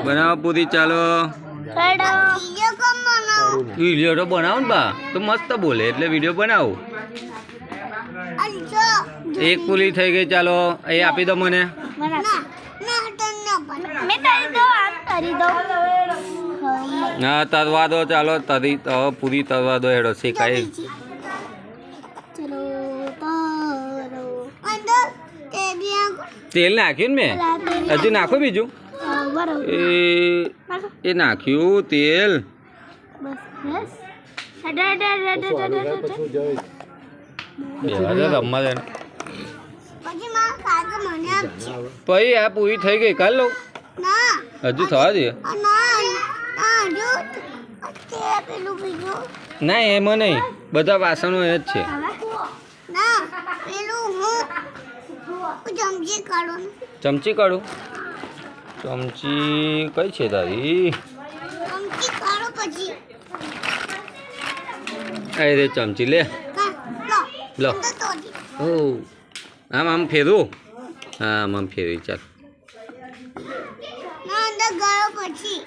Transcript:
બનાવો પૂરી ચાલો વિડીયો તો બનાવો ને બા તો મસ્ત બોલે એટલે વિડીયો બનાવો એક પૂરી થઈ ગઈ ચાલો એ આપી દો મને હા તરવા દો ચાલો તરી પૂરી તરવા દો હેડો શેકાય તેલ નાખ્યું ને મેં હજુ નાખો બીજું એ નાખ્યું તેલ રમવા દે પછી આ પૂરી થઈ ગઈ કાલ લો હજુ થવા દે ના એમાં નહીં બધા વાસણો એ જ છે ચમચી કાઢું ચમચી કઈ છે તારી અરે ચમચી લે લો ઓ આમ આમ ફેરવું હા આમ આમ ફેરવી ચાલ અંદર ગયો પછી